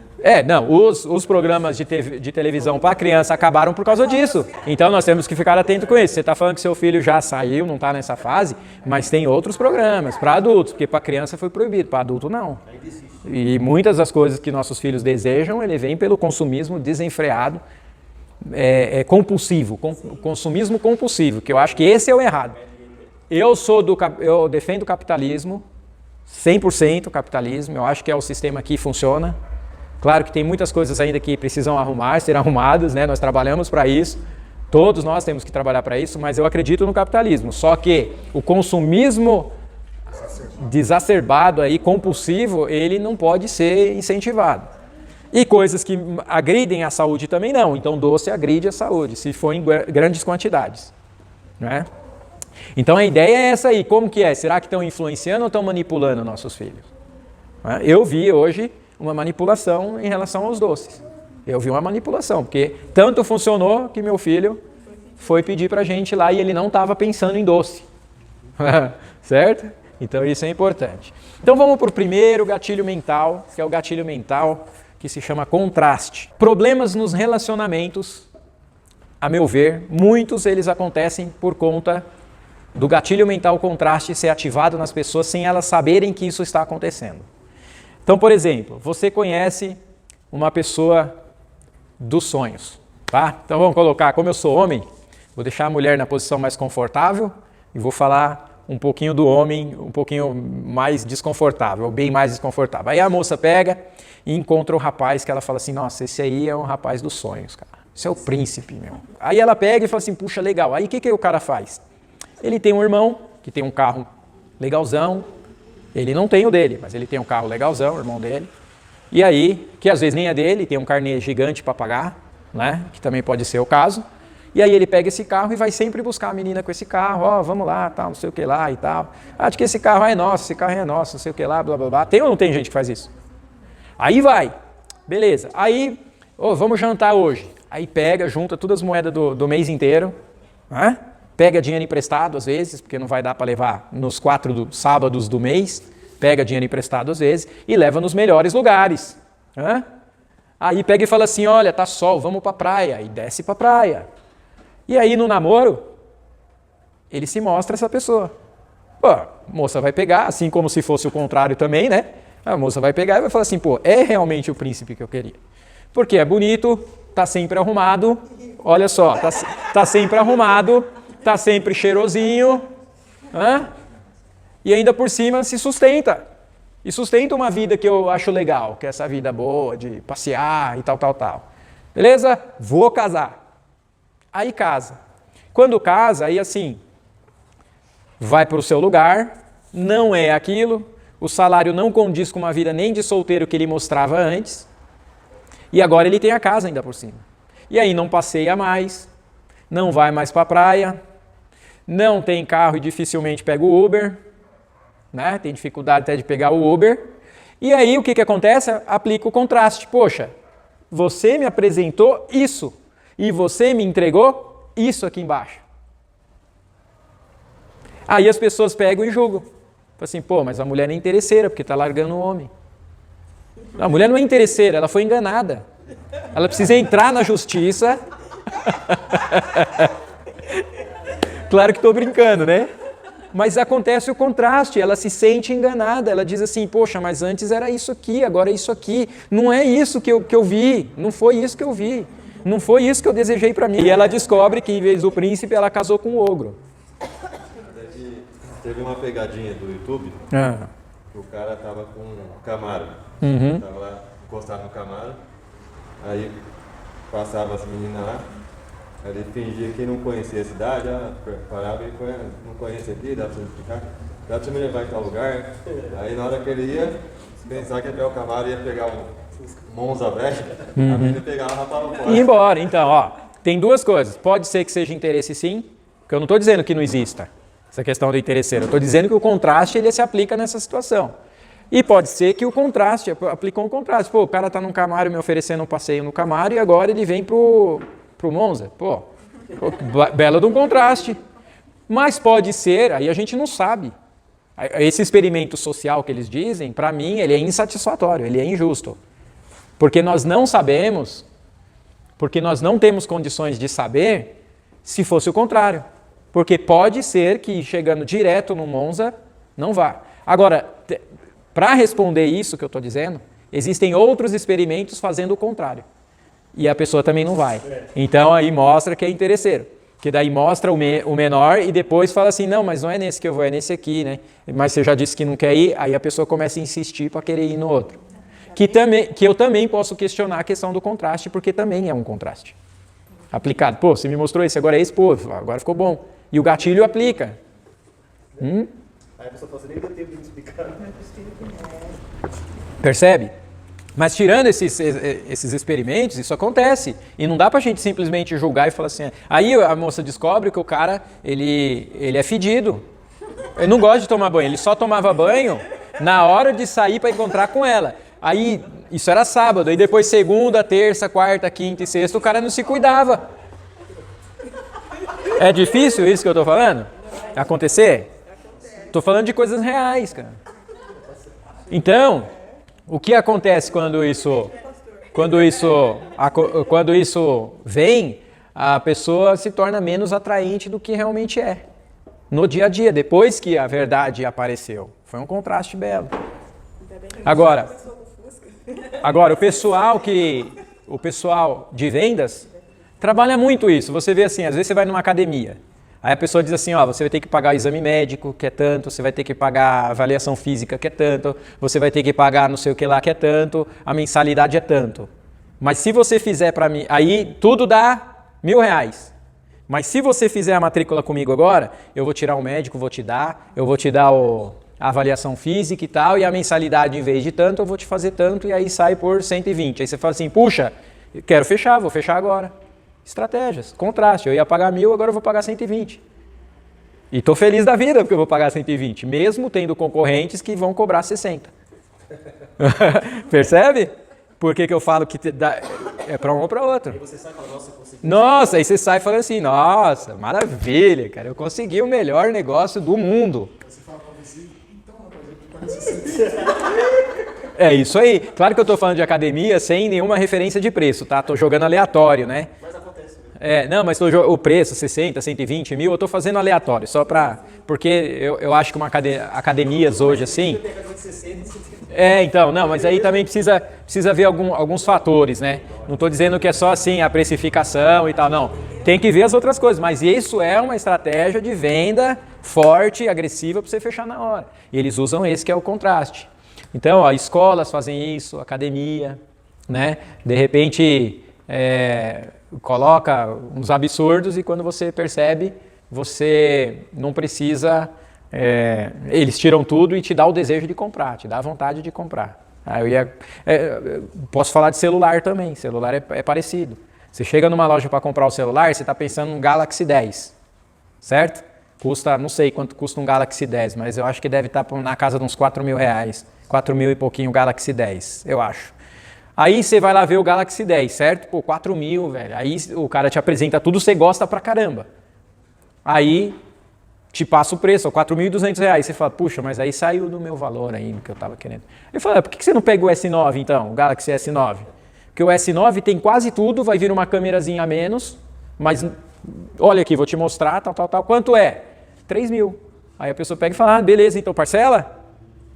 Os programas de televisão para criança acabaram por causa disso. Então nós temos que ficar atento com isso. Você está falando que seu filho já saiu, não está nessa fase, mas tem outros programas para adultos, porque para criança foi proibido, para adulto não. E muitas das coisas que nossos filhos desejam, ele vem pelo consumismo desenfreado, compulsivo, consumismo compulsivo, que eu acho que esse é o errado. Eu defendo o capitalismo, 100% capitalismo, eu acho que é o sistema que funciona. Claro que tem muitas coisas ainda que precisam ser arrumadas, né? Nós trabalhamos para isso, todos nós temos que trabalhar para isso, mas eu acredito no capitalismo. Só que o consumismo desacerbado, compulsivo, ele não pode ser incentivado. E coisas que agridem a saúde também não. Então doce agride a saúde, se for em grandes quantidades, né? Então a ideia é essa aí. Como que é? Será que estão influenciando ou estão manipulando nossos filhos? Eu vi hoje uma manipulação em relação aos doces. Eu vi uma manipulação, porque tanto funcionou que meu filho foi pedir pra gente lá e ele não estava pensando em doce. Certo? Então isso é importante. Então vamos para o primeiro gatilho mental, que é o gatilho mental que se chama contraste. Problemas nos relacionamentos, a meu ver, muitos eles acontecem por conta do gatilho mental contraste ser ativado nas pessoas sem elas saberem que isso está acontecendo. Então, por exemplo, você conhece uma pessoa dos sonhos, tá? Então vamos colocar, como eu sou homem, vou deixar a mulher na posição mais confortável e vou falar um pouquinho do homem, um pouquinho mais desconfortável, ou bem mais desconfortável. Aí a moça pega e encontra o rapaz que ela fala assim, nossa, esse aí é um rapaz dos sonhos, cara. Esse é o príncipe, meu. Aí ela pega e fala assim, puxa, legal. Aí o que o cara faz? Ele tem um irmão que tem um carro legalzão. Ele não tem o dele, mas ele tem um carro legalzão, o irmão dele. E aí, que às vezes nem é dele, tem um carnê gigante para pagar, né? Que também pode ser o caso. E aí ele pega esse carro e vai sempre buscar a menina com esse carro, vamos lá, tal, não sei o que lá e tal. De que esse carro é nosso, esse carro é nosso, não sei o que lá, blá, blá, blá. Tem ou não tem gente que faz isso? Aí vai, beleza. Aí, vamos jantar hoje. Aí pega, junta todas as moedas do mês inteiro, né? Pega dinheiro emprestado às vezes, porque não vai dar para levar nos 4 sábados do mês, pega dinheiro emprestado às vezes e leva nos melhores lugares. Aí pega e fala assim, olha, tá sol, vamos para a praia, e desce para a praia. E aí no namoro, ele se mostra essa pessoa. A moça vai pegar, assim como se fosse o contrário também, né? A moça vai pegar e vai falar assim, é realmente o príncipe que eu queria. Porque é bonito, tá sempre arrumado, olha só, tá sempre arrumado, tá sempre cheirosinho, e ainda por cima se sustenta. E sustenta uma vida que eu acho legal, que é essa vida boa de passear e tal. Beleza? Vou casar. Aí casa. Quando casa, aí assim, vai para o seu lugar, não é aquilo, o salário não condiz com uma vida nem de solteiro que ele mostrava antes, e agora ele tem a casa ainda por cima. E aí não passeia mais, não vai mais para a praia, não tem carro e dificilmente pega o Uber, né? Tem dificuldade até de pegar o Uber. E aí o que acontece? Aplica o contraste. Poxa, você me apresentou isso e você me entregou isso aqui embaixo. Aí as pessoas pegam e julgam. Fala assim, pô, mas a mulher não é interesseira porque está largando o homem. A mulher não é interesseira, ela foi enganada. Ela precisa entrar na justiça. Claro que estou brincando, né? Mas acontece o contraste, ela se sente enganada, ela diz assim, poxa, mas antes era isso aqui, agora é isso aqui. Não é isso que eu vi, não foi isso que eu vi, não foi isso que eu desejei para mim. E ela descobre que em vez do príncipe, ela casou com o ogro. Teve uma pegadinha do YouTube, que o cara tava com um Camaro, tava lá encostado no Camaro, aí passava as meninas lá, aí ele fingia que não conhecia a cidade, parava e não conhecia aqui, dá pra você explicar, dá pra você me levar em tal lugar, aí na hora que ele ia, pensar que ia pegar o Camaro ia pegar um Monza velho, a menina pegava e rapava fora. E embora, então, ó, tem duas coisas, pode ser que seja interesse sim, porque eu não estou dizendo que não exista essa questão do interesseiro, eu estou dizendo que o contraste ele se aplica nessa situação. E pode ser que o contraste, aplicou um contraste. Pô, o cara está num Camaro me oferecendo um passeio no Camaro e agora ele vem pro Monza. Pô, belo de um contraste. Mas pode ser, aí a gente não sabe. Esse experimento social que eles dizem, para mim, ele é insatisfatório, ele é injusto. Porque nós não sabemos, porque nós não temos condições de saber se fosse o contrário. Porque pode ser que chegando direto no Monza, não vá. Agora, para responder isso que eu estou dizendo, existem outros experimentos fazendo o contrário. E a pessoa também não vai. Então aí mostra que é interesseiro. Que daí mostra o menor e depois fala assim, não, mas não é nesse que eu vou, é nesse aqui, né? Mas você já disse que não quer ir, aí a pessoa começa a insistir para querer ir no outro. Que eu também posso questionar a questão do contraste, porque também é um contraste. Aplicado. Pô, você me mostrou esse, agora é esse, pô, agora ficou bom. E o gatilho aplica. Aí a pessoa fala, você nem deu tempo de me explicar. Percebe? Mas tirando esses experimentos, isso acontece. E não dá pra gente simplesmente julgar e falar assim... Aí a moça descobre que o cara, ele é fedido. Ele não gosta de tomar banho. Ele só tomava banho na hora de sair para encontrar com ela. Aí, isso era sábado. Aí depois segunda, terça, quarta, quinta e sexta, o cara não se cuidava. É difícil isso que eu tô falando? Acontecer? Tô falando de coisas reais, cara. Então, o que acontece quando isso vem, a pessoa se torna menos atraente do que realmente é. No dia a dia, depois que a verdade apareceu. Foi um contraste belo. Agora o pessoal de vendas trabalha muito isso. Você vê assim, às vezes você vai numa academia. Aí a pessoa diz assim, ó, você vai ter que pagar o exame médico, que é tanto, você vai ter que pagar a avaliação física, que é tanto, você vai ter que pagar não sei o que lá, que é tanto, a mensalidade é tanto. Mas se você fizer para mim, aí tudo dá R$1.000. Mas se você fizer a matrícula comigo agora, eu vou tirar o médico, eu vou te dar a avaliação física e tal, e a mensalidade em vez de tanto, eu vou te fazer tanto, e aí sai por 120. Aí você fala assim, puxa, quero fechar, vou fechar agora. Estratégias, contraste, eu ia pagar 1.000, agora eu vou pagar 120. E estou feliz da vida porque eu vou pagar 120, mesmo tendo concorrentes que vão cobrar 60. Percebe? Por que eu falo que é para um ou para outro? Aí você sai e fala, nossa, eu consegui. Nossa, aí você sai falando assim, nossa, maravilha, cara, eu consegui o melhor negócio do mundo. Você fala pra você, então, rapaz, eu pago 60. É isso aí. Claro que eu estou falando de academia sem nenhuma referência de preço, tá? Estou jogando aleatório, né? Mas acontece mesmo. Não, mas o preço, 60, 120 mil, eu estou fazendo aleatório, só para... Porque eu acho que academias hoje, assim... Então, não, mas aí também precisa ver alguns fatores, né? Não estou dizendo que é só assim, a precificação e tal, não. Tem que ver as outras coisas, mas isso é uma estratégia de venda forte, agressiva, para você fechar na hora. E eles usam esse que é o contraste. Então, ó, escolas fazem isso, academia, né? De repente, coloca uns absurdos e quando você percebe, você não precisa... eles tiram tudo e te dá o desejo de comprar, te dá a vontade de comprar. Posso falar de celular também, celular é parecido. Você chega numa loja para comprar o celular, você está pensando num Galaxy 10, certo? Custa, não sei quanto custa um Galaxy 10, mas eu acho que deve estar na casa de uns 4 mil reais, 4 mil e pouquinho o Galaxy 10, eu acho. Aí você vai lá ver o Galaxy 10, certo? Pô, 4 mil, velho. Aí o cara te apresenta tudo, você gosta pra caramba. Aí te passa o preço, R$ 4.200. Você fala, puxa, mas aí saiu do meu valor ainda que eu estava querendo. Ele fala, por que você não pega o S9 então, o Galaxy S9? Porque o S9 tem quase tudo, vai vir uma câmerazinha a menos, mas olha aqui, vou te mostrar, tal. Quanto é? 3 mil. Aí a pessoa pega e fala, beleza, então parcela?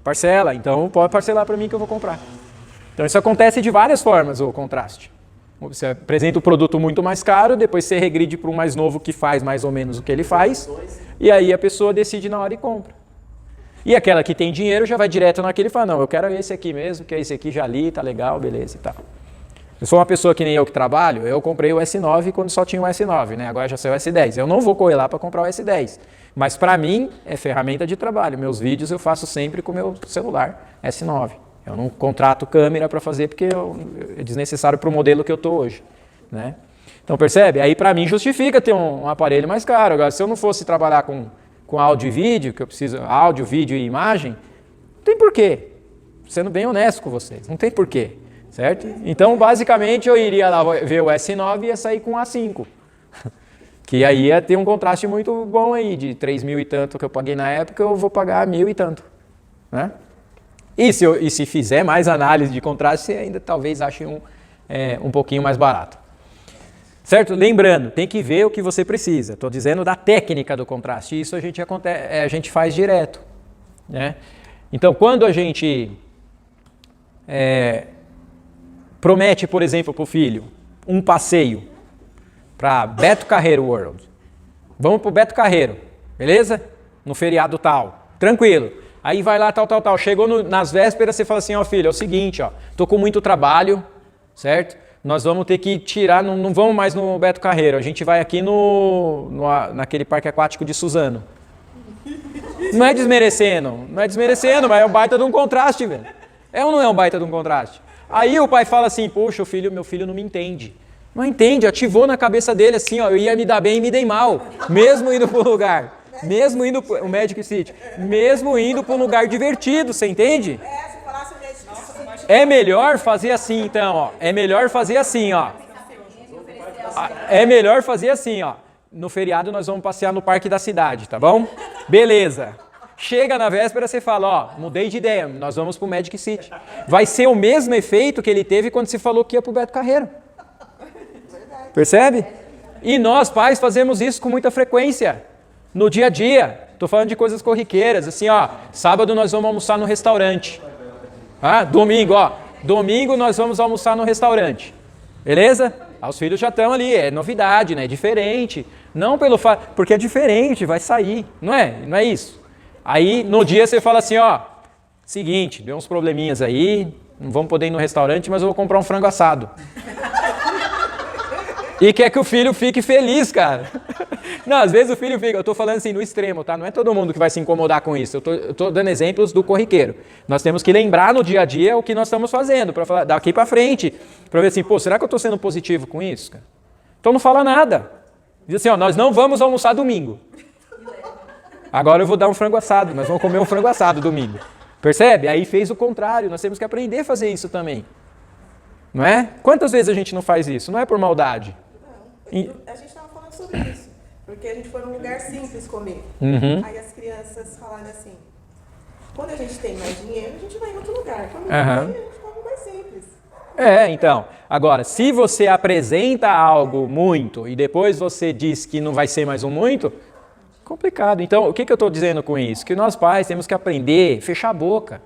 Parcela, então pode parcelar para mim que eu vou comprar. Então isso acontece de várias formas, o contraste. Você apresenta o produto muito mais caro, depois você regride para um mais novo que faz mais ou menos o que ele faz, e aí a pessoa decide na hora e compra. E aquela que tem dinheiro já vai direto naquele e fala, não, eu quero esse aqui mesmo, que esse aqui já li, tá legal, beleza e tal. Eu sou uma pessoa que nem eu que trabalho, eu comprei o S9 quando só tinha o S9, né? Agora já saiu o S10. Eu não vou correr lá para comprar o S10, mas para mim é ferramenta de trabalho. Meus vídeos eu faço sempre com o meu celular S9. Eu não contrato câmera para fazer porque é desnecessário para o modelo que eu estou hoje, né? Então percebe? Aí para mim justifica ter um aparelho mais caro. Agora se eu não fosse trabalhar com áudio e vídeo, que eu preciso áudio, vídeo e imagem, não tem porquê. Sendo bem honesto com vocês, não tem porquê, certo? Então basicamente eu iria lá ver o S9 e ia sair com o A5. Que aí ia ter um contraste muito bom aí, de 3 mil e tanto que eu paguei na época, eu vou pagar 1.000 e tanto, né? E se fizer mais análise de contraste, você ainda talvez ache um pouquinho mais barato. Certo? Lembrando, tem que ver o que você precisa. Estou dizendo da técnica do contraste. Isso a gente faz direto, né? Então, quando a gente promete, por exemplo, para o filho, um passeio para Beto Carreiro World. Vamos para o Beto Carreiro, beleza? No feriado tal. Tranquilo. Aí vai lá, tal. Chegou nas vésperas, você fala assim, ó filho, é o seguinte, ó, tô com muito trabalho, certo? Nós vamos ter que tirar, não vamos mais no Beto Carreiro, a gente vai aqui naquele parque aquático de Suzano. Não é desmerecendo, mas é um baita de um contraste, velho. É ou não é um baita de um contraste? Aí o pai fala assim, poxa, meu filho não me entende. Não entende, ativou na cabeça dele assim, ó, eu ia me dar bem e me dei mal, mesmo indo pro lugar. Mesmo indo o Magic City, mesmo indo para um lugar divertido, você entende? É melhor fazer assim, então, ó. É melhor fazer assim, ó. No feriado nós vamos passear no parque da cidade, tá bom? Beleza. Chega na véspera, você fala, ó, mudei de ideia, nós vamos pro Magic City. Vai ser o mesmo efeito que ele teve quando você falou que ia pro Beto Carreiro. Percebe? E nós, pais, fazemos isso com muita frequência. No dia a dia, estou falando de coisas corriqueiras, assim, ó, sábado nós vamos almoçar no restaurante. Domingo nós vamos almoçar no restaurante. Beleza? Os filhos já estão ali, é novidade, né? É diferente. Não pelo fato, porque é diferente, vai sair, não é isso. Aí no dia você fala assim, ó, seguinte, deu uns probleminhas aí, não vamos poder ir no restaurante, mas eu vou comprar um frango assado. E quer que o filho fique feliz, cara. Não, às vezes o filho fica, eu estou falando assim no extremo, tá? Não é todo mundo que vai se incomodar com isso. Eu estou dando exemplos do corriqueiro. Nós temos que lembrar no dia a dia o que nós estamos fazendo, para falar daqui para frente, para ver assim, pô, será que eu estou sendo positivo com isso, cara? Então não fala nada. Diz assim, ó, nós não vamos almoçar domingo. Agora eu vou dar um frango assado, nós vamos comer um frango assado domingo. Percebe? Aí fez o contrário, nós temos que aprender a fazer isso também. Não é? Quantas vezes a gente não faz isso? Não é por maldade. A gente estava falando sobre isso, porque a gente foi num lugar simples comer. Aí as crianças falaram assim, quando a gente tem mais dinheiro, a gente vai em outro lugar. Quando não tem, a gente come mais simples. Então, agora, se você apresenta algo muito e depois você diz que não vai ser mais um muito, complicado. Então, o que eu estou dizendo com isso? Que nós pais temos que aprender a fechar a boca.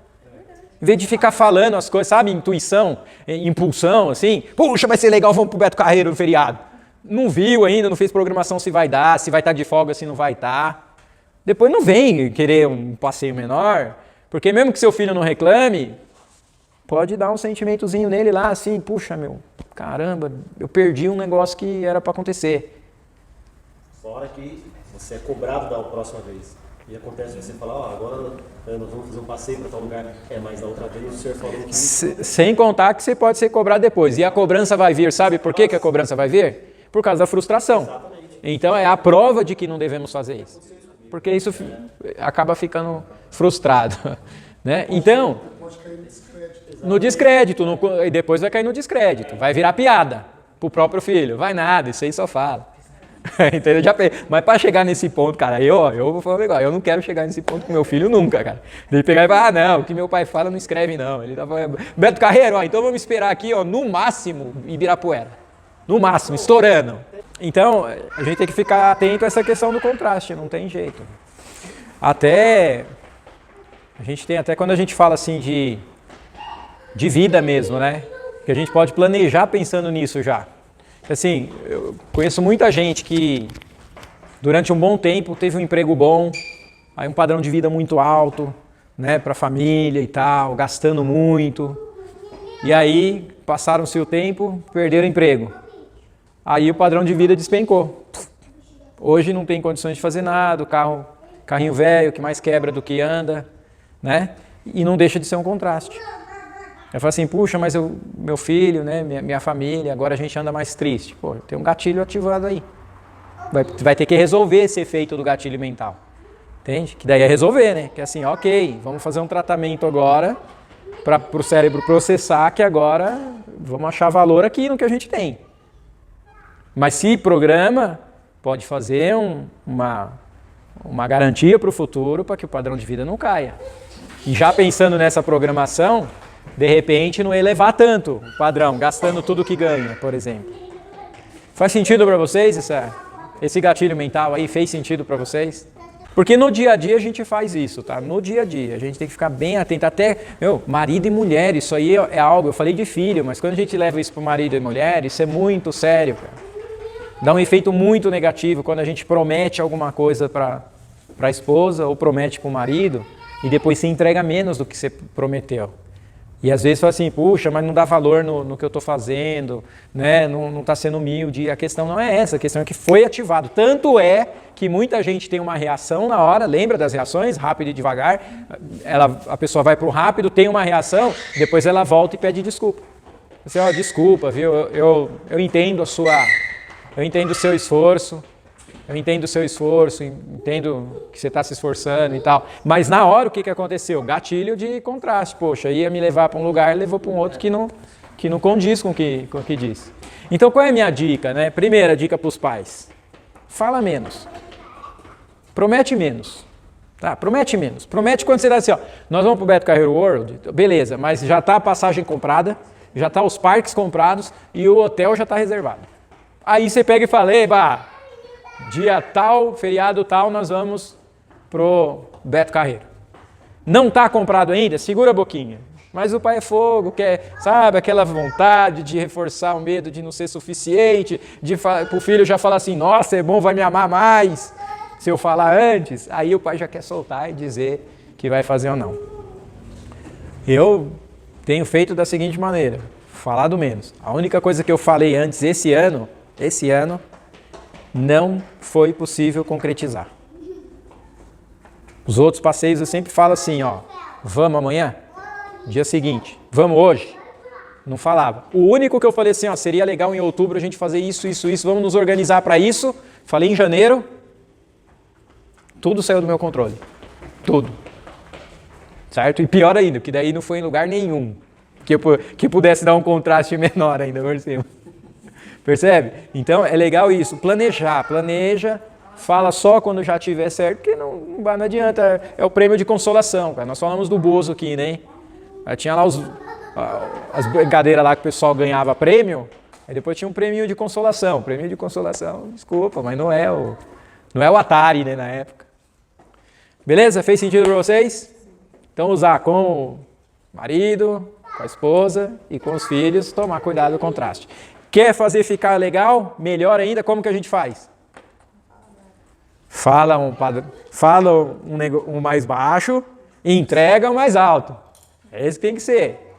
Em vez de ficar falando as coisas, sabe, intuição, impulsão, assim, puxa, vai ser legal, vamos pro Beto Carreiro no feriado. Não viu ainda, não fez programação se vai dar, se vai estar de folga, se não vai estar. Depois não vem querer um passeio menor, porque mesmo que seu filho não reclame, pode dar um sentimentozinho nele lá, assim, puxa, meu, caramba, eu perdi um negócio que era para acontecer. Fora que você é cobrado da próxima vez. E acontece você falar, ó, agora nós vamos fazer um passeio para tal lugar. Mas da outra vez o senhor falou que... Sem contar que você pode ser cobrado depois. E a cobrança vai vir, sabe por que a cobrança vai vir? Por causa da frustração. Exatamente. Então é a prova de que não devemos fazer isso. Porque isso acaba ficando frustrado. Né? Então, Pode cair no descrédito. no descrédito, e depois vai cair no descrédito. Vai virar piada pro próprio filho. Vai nada, isso aí só fala. Entendeu? Mas para chegar nesse ponto, cara, eu vou falar um negócio, eu não quero chegar nesse ponto com meu filho nunca, cara. Ele pegar e falar, não, o que meu pai fala não escreve não. Ele tá falando, Beto Carreiro, então vamos esperar aqui, no máximo, Ibirapuera. No máximo, estourando. Então, a gente tem que ficar atento a essa questão do contraste, não tem jeito. Até quando a gente fala assim de vida mesmo, né? Que a gente pode planejar pensando nisso já. Assim, eu conheço muita gente que durante um bom tempo teve um emprego bom, aí um padrão de vida muito alto, né, para a família e tal, gastando muito. E aí, passaram-se o tempo, perderam o emprego. Aí o padrão de vida despencou. Hoje não tem condições de fazer nada, carrinho velho que mais quebra do que anda, né? E não deixa de ser um contraste. Eu falo assim, puxa, mas meu filho, né, minha família, agora a gente anda mais triste. Pô, tem um gatilho ativado aí. Vai ter que resolver esse efeito do gatilho mental. Entende? Que daí é resolver, né? Que é assim, ok, vamos fazer um tratamento agora para o cérebro processar que agora vamos achar valor aqui no que a gente tem. Mas se programa, pode fazer uma garantia para o futuro para que o padrão de vida não caia. E já pensando nessa programação, de repente não elevar tanto o padrão, gastando tudo que ganha, por exemplo. Faz sentido para vocês esse gatilho mental aí? Fez sentido para vocês? Porque no dia a dia a gente faz isso, tá? No dia a dia, a gente tem que ficar bem atento. Até, marido e mulher, isso aí é algo, eu falei de filho, mas quando a gente leva isso para o marido e mulher, isso é muito sério, cara. Dá um efeito muito negativo quando a gente promete alguma coisa para a esposa ou promete para o marido e depois se entrega menos do que você prometeu. E às vezes fala assim, puxa, mas não dá valor no que eu estou fazendo, né? Não está sendo humilde. E a questão não é essa, a questão é que foi ativado. Tanto é que muita gente tem uma reação na hora, lembra das reações? Rápido e devagar. A pessoa vai para o rápido, tem uma reação, depois ela volta e pede desculpa. Você, desculpa, viu? Eu entendo eu entendo o seu esforço. Eu entendo o seu esforço, entendo que você está se esforçando e tal. Mas na hora o que aconteceu? Gatilho de contraste. Poxa, ia me levar para um lugar e levou para um outro que não condiz com o que disse. Então qual é a minha dica, né? Primeira dica para os pais. Fala menos. Promete menos. Tá? Promete menos. Promete quando você dá assim, nós vamos para o Beto Carreiro World, beleza, mas já está a passagem comprada, já está os parques comprados e o hotel já está reservado. Aí você pega e fala, dia tal, feriado tal, nós vamos pro Beto Carreiro. Não está comprado ainda? Segura a boquinha. Mas o pai é fogo, quer, sabe, aquela vontade de reforçar o medo de não ser suficiente, para o filho já falar assim, nossa, é bom, vai me amar mais, se eu falar antes. Aí o pai já quer soltar e dizer que vai fazer ou não. Eu tenho feito da seguinte maneira, falado menos. A única coisa que eu falei antes esse ano, não foi possível concretizar. Os outros passeios eu sempre falo assim, vamos amanhã? Dia seguinte, vamos hoje? Não falava. O único que eu falei assim, seria legal em outubro a gente fazer isso, vamos nos organizar para isso. Falei em janeiro, tudo saiu do meu controle. Tudo. Certo? E pior ainda, porque daí não foi em lugar nenhum que pudesse dar um contraste menor ainda por cima. Percebe? Então é legal isso, planeja, fala só quando já tiver certo, porque não adianta, é o prêmio de consolação, cara. Nós falamos do Bozo aqui, né? Tinha lá as brincadeiras lá que o pessoal ganhava prêmio, aí depois tinha um prêmio de consolação. Prêmio de consolação, desculpa, mas não é o Atari, né, na época. Beleza? Fez sentido para vocês? Então usar com o marido, com a esposa e com os filhos, tomar cuidado do contraste. Quer fazer ficar legal? Melhor ainda, como que a gente faz? Fala um mais baixo e entrega um mais alto. É isso que tem que ser.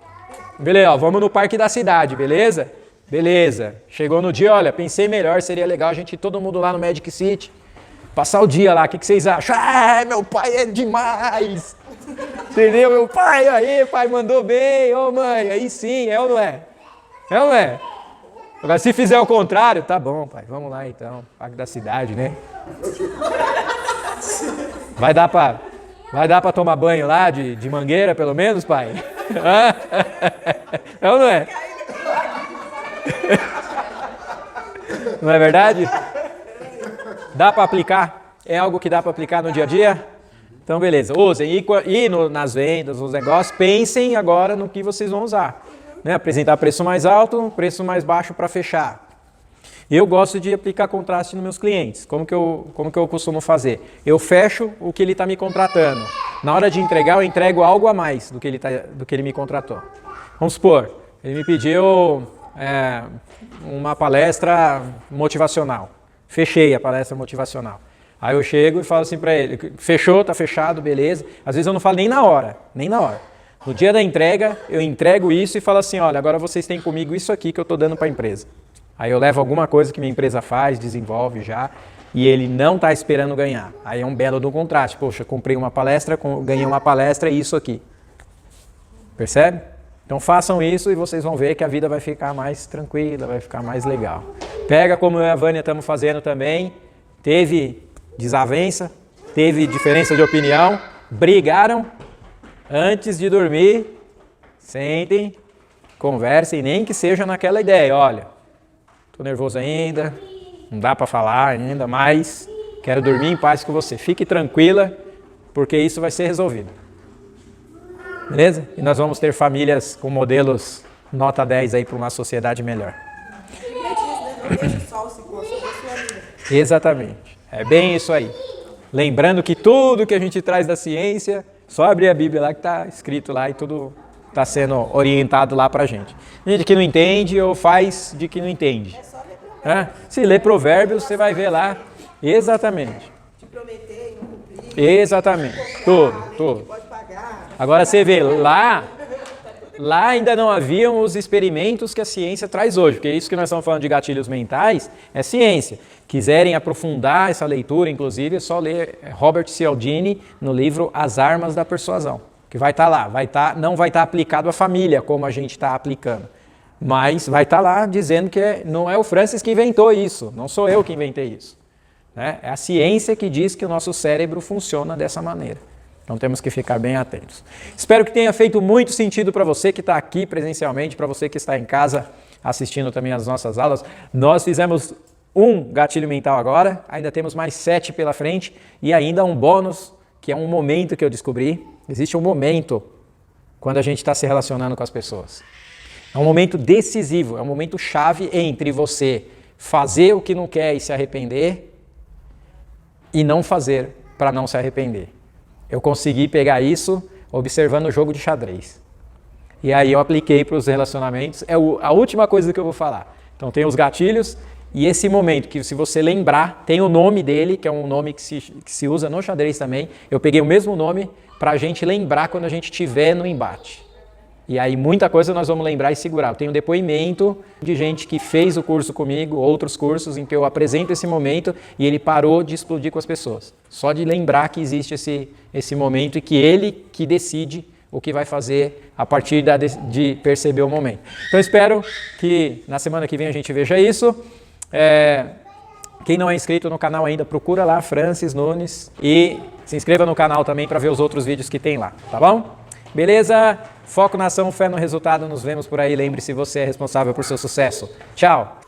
Beleza, ó, vamos no parque da cidade, beleza? Beleza. Chegou no dia, olha, pensei melhor, seria legal a gente ir todo mundo lá no Magic City, passar o dia lá, o que vocês acham? Ah, meu pai é demais! Entendeu? Meu pai, aí, pai, mandou bem, ô mãe, aí sim, é ou não é? É ou não é? Agora, se fizer o contrário, tá bom, pai, vamos lá então, parque da cidade, né? Vai dar pra tomar banho lá de mangueira, pelo menos, pai? É ou não é? Não é verdade? Dá para aplicar? É algo que dá para aplicar no dia a dia? Então, beleza. Usem. Nas vendas, nos negócios, pensem agora no que vocês vão usar. Né? Apresentar preço mais alto, preço mais baixo para fechar. Eu gosto de aplicar contraste nos meus clientes. Como que eu costumo fazer? Eu fecho o que ele está me contratando. Na hora de entregar, eu entrego algo a mais do que ele me contratou. Vamos supor, ele me pediu uma palestra motivacional. Fechei a palestra motivacional. Aí eu chego e falo assim para ele, fechou, tá fechado, beleza. Às vezes eu não falo nem na hora. No dia da entrega, eu entrego isso e falo assim, olha, agora vocês têm comigo isso aqui que eu estou dando para a empresa. Aí eu levo alguma coisa que minha empresa faz, desenvolve já, e ele não está esperando ganhar. Aí é um belo do contraste. Poxa, comprei uma palestra, ganhei uma palestra e isso aqui. Percebe? Então façam isso e vocês vão ver que a vida vai ficar mais tranquila, vai ficar mais legal. Pega como eu e a Vânia estamos fazendo também. Teve desavença, teve diferença de opinião, brigaram. Antes de dormir, sentem, conversem, nem que seja naquela ideia. Olha, estou nervoso ainda, não dá para falar ainda, mas quero dormir em paz com você. Fique tranquila, porque isso vai ser resolvido. Beleza? E nós vamos ter famílias com modelos nota 10 aí para uma sociedade melhor. Não deixe o sol se pôr sobre a sua vida. Exatamente. É bem isso aí. Lembrando que tudo que a gente traz da ciência, só abrir a Bíblia lá que está escrito lá e tudo está sendo orientado lá para a gente. Gente que não entende ou faz de que não entende. É só ler Provérbios. Se ler Provérbios, você vai ver lá. Exatamente. Te prometer e não cumprir. Exatamente. Tudo. Pode pagar. Agora você vê, lá ainda não haviam os experimentos que a ciência traz hoje, porque isso que nós estamos falando de gatilhos mentais é ciência. Quiserem aprofundar essa leitura, inclusive, é só ler Robert Cialdini no livro As Armas da Persuasão, que vai estar lá. Não vai estar aplicado à família, como a gente está aplicando, mas vai estar lá dizendo que não é o Francis que inventou isso, não sou eu que inventei isso. Né? É a ciência que diz que o nosso cérebro funciona dessa maneira. Então temos que ficar bem atentos. Espero que tenha feito muito sentido para você que está aqui presencialmente, para você que está em casa assistindo também as nossas aulas. Nós fizemos um gatilho mental agora, ainda temos mais 7 pela frente e ainda um bônus, que é um momento que eu descobri. Existe um momento quando a gente está se relacionando com as pessoas. É um momento decisivo, é um momento chave entre você fazer o que não quer e se arrepender e não fazer para não se arrepender. Eu consegui pegar isso observando o jogo de xadrez. E aí eu apliquei para os relacionamentos. É a última coisa que eu vou falar. Então tem os gatilhos e esse momento que, se você lembrar, tem o nome dele, que é um nome que se usa no xadrez também. Eu peguei o mesmo nome para a gente lembrar quando a gente estiver no embate. E aí muita coisa nós vamos lembrar e segurar. Eu tenho um depoimento de gente que fez o curso comigo, outros cursos em que eu apresento esse momento e ele parou de explodir com as pessoas. Só de lembrar que existe esse momento e que ele que decide o que vai fazer a partir de perceber o momento. Então espero que na semana que vem a gente veja isso. Quem não é inscrito no canal ainda, procura lá Francis Nunes e se inscreva no canal também para ver os outros vídeos que tem lá, tá bom? Beleza? Foco na ação, fé no resultado. Nos vemos por aí. Lembre-se, você é responsável por seu sucesso. Tchau!